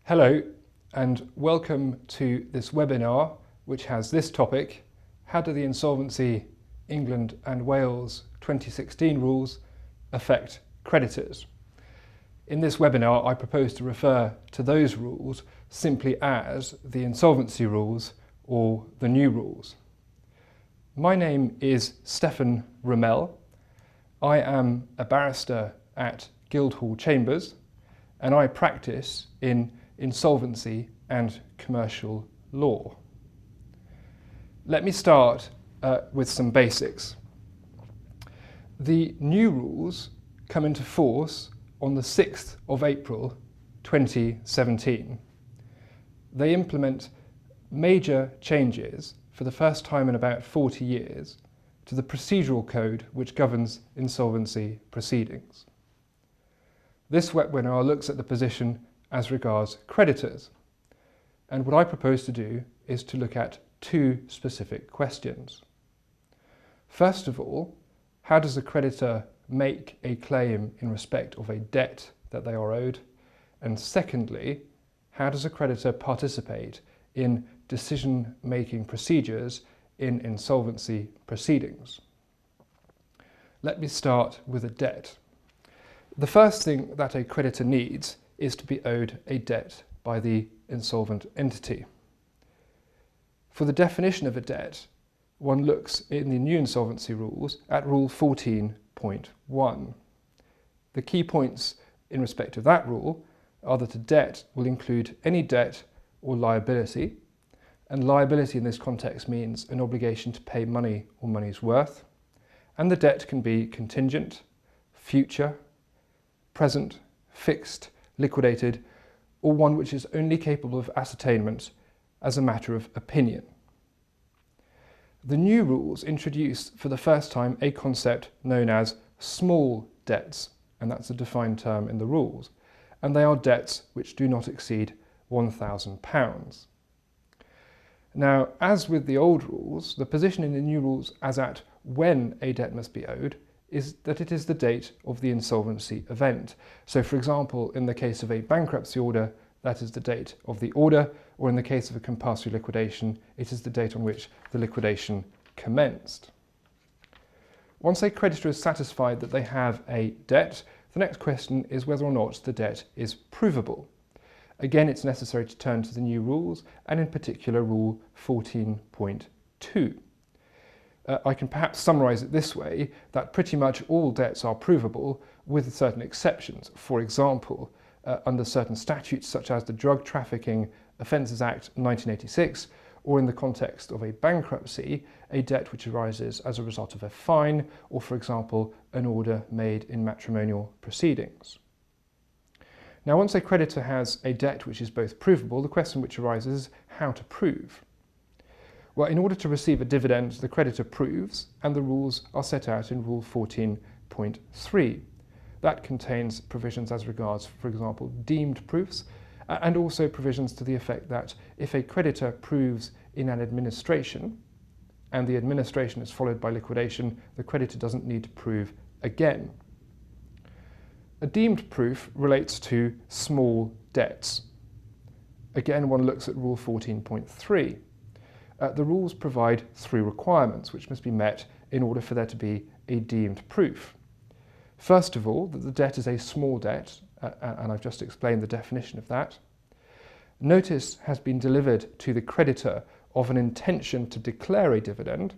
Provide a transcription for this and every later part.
Hello and welcome to this webinar which has this topic: how do the Insolvency England and Wales 2016 rules affect creditors? In this webinar I propose to refer to those rules simply as the Insolvency rules or the new rules. My name is Stefan Ramel. I am a barrister at Guildhall Chambers and I practice in insolvency and commercial law. Let me start with some basics. The new rules come into force on the 6th of April 2017. They implement major changes for the first time in about 40 years to the procedural code which governs insolvency proceedings. This webinar looks at the position as regards creditors, and what I propose to do is to look at two specific questions. First of all, how does a creditor make a claim in respect of a debt that they are owed? And secondly, how does a creditor participate in decision-making procedures in insolvency proceedings? Let me start with a debt. The first thing that a creditor needs is to be owed a debt by the insolvent entity. For the definition of a debt, one looks in the new insolvency rules at Rule 14.1. The key points in respect of that rule are that a debt will include any debt or liability, and liability in this context means an obligation to pay money or money's worth, and the debt can be contingent, future, present, fixed, liquidated, or one which is only capable of ascertainment as a matter of opinion. The new rules introduce for the first time a concept known as small debts, and that's a defined term in the rules, and they are debts which do not exceed £1,000. Now, as with the old rules, the position in the new rules as at when a debt must be owed is that it is the date of the insolvency event. So for example, in the case of a bankruptcy order, that is the date of the order, or in the case of a compulsory liquidation, it is the date on which the liquidation commenced. Once a creditor is satisfied that they have a debt, the next question is whether or not the debt is provable. Again, it's necessary to turn to the new rules, and in particular Rule 14.2. I can perhaps summarise it this way, that pretty much all debts are provable with certain exceptions. For example, under certain statutes such as the Drug Trafficking Offences Act 1986, or in the context of a bankruptcy, a debt which arises as a result of a fine, or for example, an order made in matrimonial proceedings. Now, once a creditor has a debt which is both provable, the question which arises is how to prove. Well, in order to receive a dividend, the creditor proves, and the rules are set out in Rule 14.3. That contains provisions as regards, for example, deemed proofs, and also provisions to the effect that if a creditor proves in an administration, and the administration is followed by liquidation, the creditor doesn't need to prove again. A deemed proof relates to small debts. Again, one looks at Rule 14.3. The rules provide three requirements which must be met in order for there to be a deemed proof. First of all, that the debt is a small debt, and I've just explained the definition of that. Notice has been delivered to the creditor of an intention to declare a dividend,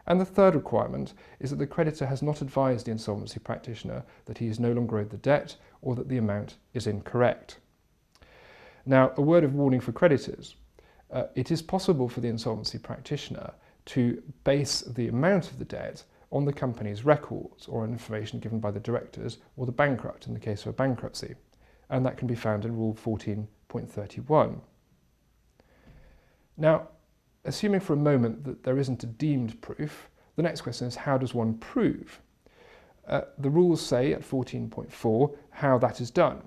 and the third requirement is that the creditor has not advised the insolvency practitioner that he is no longer owed the debt or that the amount is incorrect. Now, a word of warning for creditors. It is possible for the insolvency practitioner to base the amount of the debt on the company's records or on information given by the directors or the bankrupt in the case of a bankruptcy, and that can be found in Rule 14.31. Now, assuming for a moment that there isn't a deemed proof, the next question is how does one prove? The rules say at 14.4 how that is done.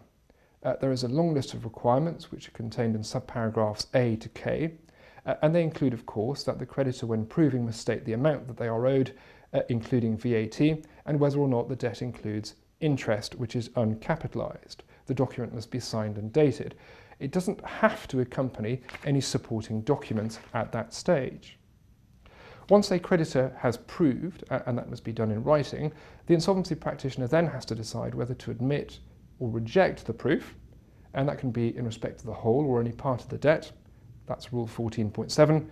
There is a long list of requirements which are contained in subparagraphs A to K, and they include, of course, that the creditor, when proving, must state the amount that they are owed, including VAT, and whether or not the debt includes interest which is uncapitalised. The document must be signed and dated. it doesn't have to accompany any supporting documents at that stage. Once a creditor has proved, and that must be done in writing, the insolvency practitioner then has to decide whether to admit or reject the proof, and that can be in respect of the whole or any part of the debt. That's Rule 14.7.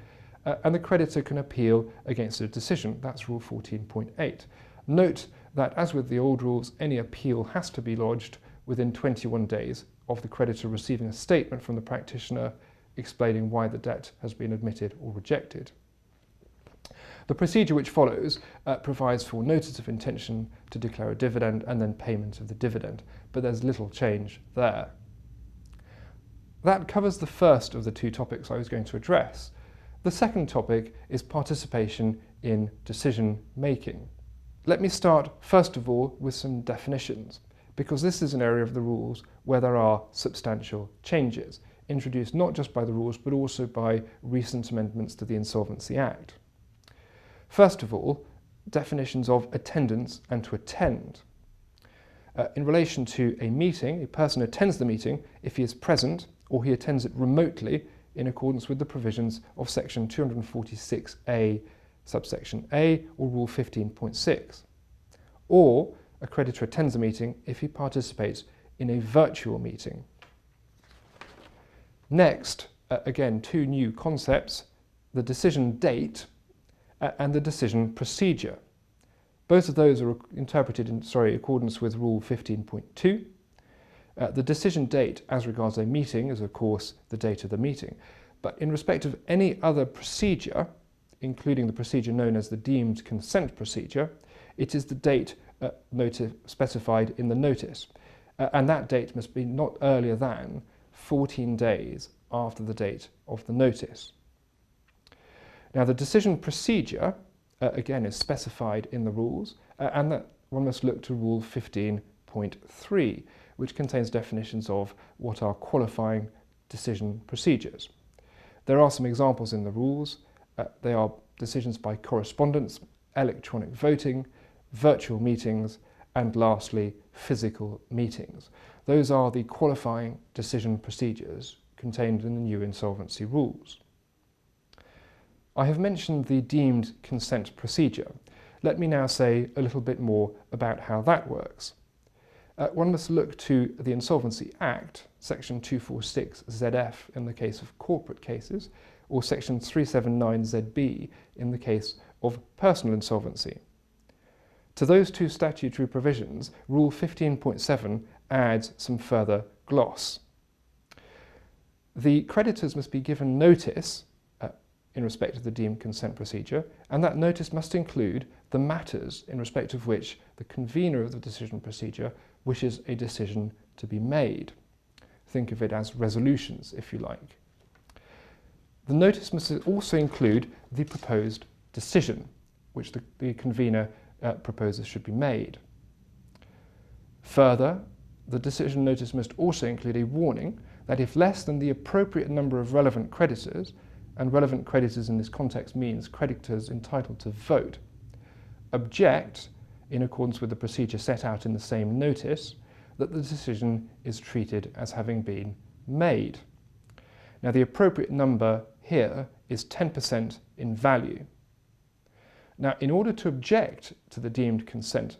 And the creditor can appeal against a decision. That's Rule 14.8. Note that, as with the old rules, any appeal has to be lodged within 21 days of the creditor receiving a statement from the practitioner explaining why the debt has been admitted or rejected. The procedure which follows provides for notice of intention to declare a dividend and then payment of the dividend, but there's little change there. That covers the first of the two topics I was going to address. The second topic is participation in decision making. Let me start first of all with some definitions, because this is an area of the rules where there are substantial changes, introduced not just by the rules but also by recent amendments to the Insolvency Act. First of all, definitions of attendance and to attend. In relation to a meeting, a person attends the meeting if he is present or he attends it remotely in accordance with the provisions of section 246A, subsection A, or Rule 15.6. Or a creditor attends a meeting if he participates in a virtual meeting. Next, again, two new concepts, the decision date and the decision procedure. Both of those are interpreted in accordance with Rule 15.2. The decision date as regards a meeting is, of course, the date of the meeting. But in respect of any other procedure, including the procedure known as the deemed consent procedure, it is the date specified in the notice. And that date must be not earlier than 14 days after the date of the notice. Now, the decision procedure, again, is specified in the rules, and that one must look to Rule 15.3, which contains definitions of what are qualifying decision procedures. There are some examples in the rules. They are decisions by correspondence, electronic voting, virtual meetings, and lastly, physical meetings. Those are the qualifying decision procedures contained in the new insolvency rules. I have mentioned the deemed consent procedure. Let me now say a little bit more about how that works. One must look to the Insolvency Act, section 246 ZF in the case of corporate cases, or section 379 ZB in the case of personal insolvency. To those two statutory provisions, Rule 15.7 adds some further gloss. The creditors must be given notice in respect of the deemed consent procedure, and that notice must include the matters in respect of which the convener of the decision procedure wishes a decision to be made. Think of it as resolutions, if you like. The notice must also include the proposed decision, which the convener proposes should be made. Further, the decision notice must also include a warning that if less than the appropriate number of relevant creditors, and relevant creditors in this context means creditors entitled to vote, object in accordance with the procedure set out in the same notice, that the decision is treated as having been made. Now, the appropriate number here is 10% in value. Now, in order to object to the deemed consent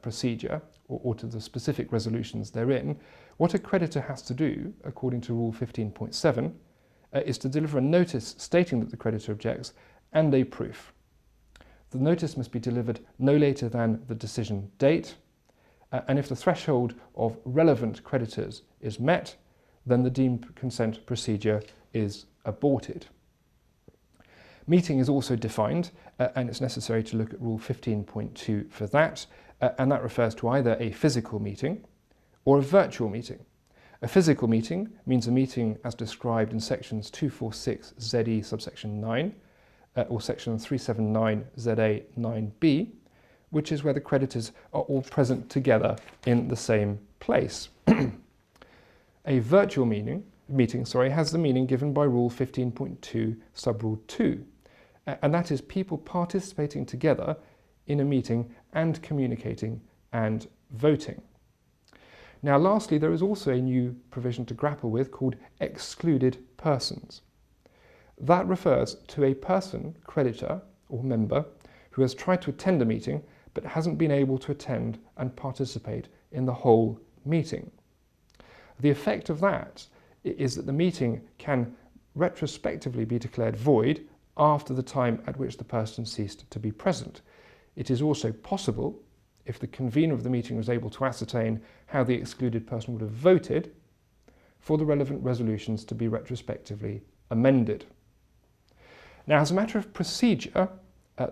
procedure or to the specific resolutions therein, what a creditor has to do, according to Rule 15.7, is to deliver a notice stating that the creditor objects and a proof. The notice must be delivered no later than the decision date, and if the threshold of relevant creditors is met, then the deemed consent procedure is aborted. Meeting is also defined, and it's necessary to look at Rule 15.2 for that, and that refers to either a physical meeting or a virtual meeting. A physical meeting means a meeting as described in sections 246 ZE subsection 9 or section 379 ZA 9B, which is where the creditors are all present together in the same place. A virtual meeting has the meaning given by Rule 15.2 sub-rule 2, and that is people participating together in a meeting and communicating and voting. Now lastly, there is also a new provision to grapple with called excluded persons. That refers to a person, creditor or member, who has tried to attend a meeting but hasn't been able to attend and participate in the whole meeting. The effect of that is that the meeting can retrospectively be declared void after the time at which the person ceased to be present. It is also possible, if the convener of the meeting was able to ascertain how the excluded person would have voted, for the relevant resolutions to be retrospectively amended. Now, as a matter of procedure,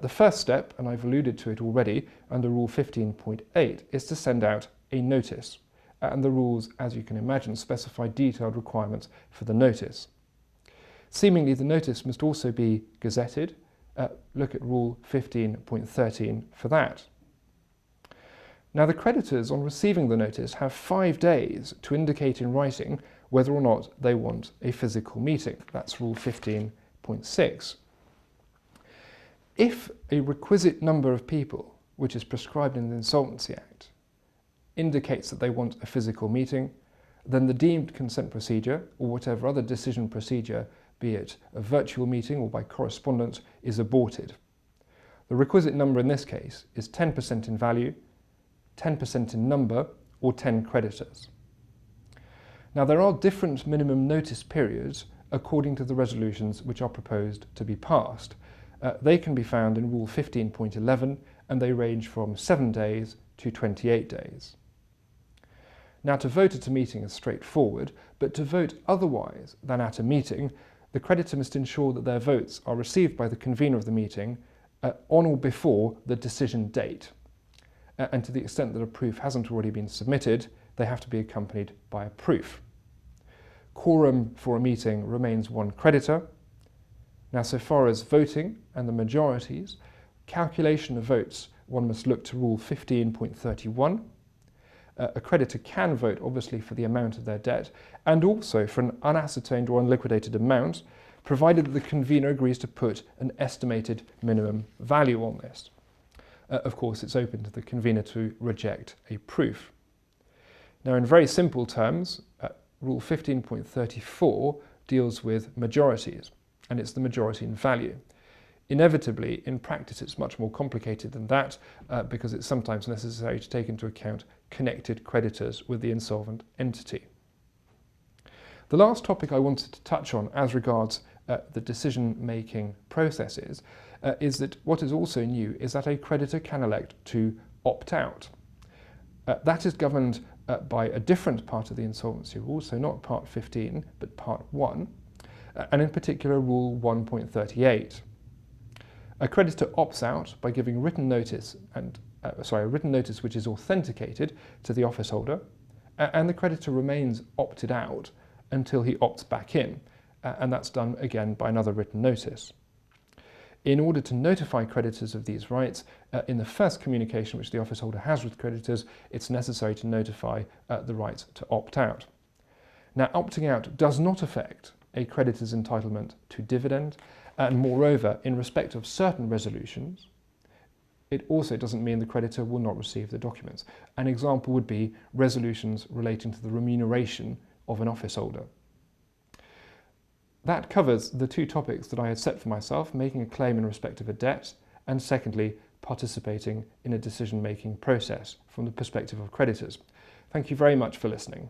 the first step, and I've alluded to it already under Rule 15.8, is to send out a notice. And the rules, as you can imagine, specify detailed requirements for the notice. Seemingly, the notice must also be gazetted. Look at Rule 15.13 for that. Now, the creditors, on receiving the notice, have 5 days to indicate in writing whether or not they want a physical meeting. That's Rule 15.6. If a requisite number of people, which is prescribed in the Insolvency Act, indicates that they want a physical meeting, then the deemed consent procedure, or whatever other decision procedure, be it a virtual meeting or by correspondence, is aborted. The requisite number in this case is 10% in value, 10% in number, or 10 creditors. Now, there are different minimum notice periods according to the resolutions which are proposed to be passed. They can be found in Rule 15.11, and they range from 7 days to 28 days. Now, to vote at a meeting is straightforward, but to vote otherwise than at a meeting, the creditor must ensure that their votes are received by the convener of the meeting on or before the decision date. And to the extent that a proof hasn't already been submitted, they have to be accompanied by a proof. Quorum for a meeting remains 1 creditor. Now, so far as voting and the majorities, calculation of votes, one must look to Rule 15.31. A creditor can vote, obviously, for the amount of their debt and also for an unascertained or unliquidated amount, provided that the convener agrees to put an estimated minimum value on this. Of course, it's open to the convener to reject a proof. Now, in very simple terms, Rule 15.34 deals with majorities, and it's the majority in value. Inevitably, in practice, it's much more complicated than that because it's sometimes necessary to take into account connected creditors with the insolvent entity. The last topic I wanted to touch on as regards the decision-making processes is that what is also new is that a creditor can elect to opt out. That is governed by a different part of the insolvency rule, so not Part 15, but Part 1, and in particular Rule 1.38. A creditor opts out by giving written notice a written notice which is authenticated to the office holder, and the creditor remains opted out until he opts back in, and that's done again by another written notice. In order to notify creditors of these rights, in the first communication which the office holder has with creditors, it's necessary to notify the right to opt out. Now, opting out does not affect a creditor's entitlement to dividend, and moreover, in respect of certain resolutions, it also doesn't mean the creditor will not receive the documents. An example would be resolutions relating to the remuneration of an office holder. That covers the 2 topics that I had set for myself, making a claim in respect of a debt, and secondly, participating in a decision-making process from the perspective of creditors. Thank you very much for listening.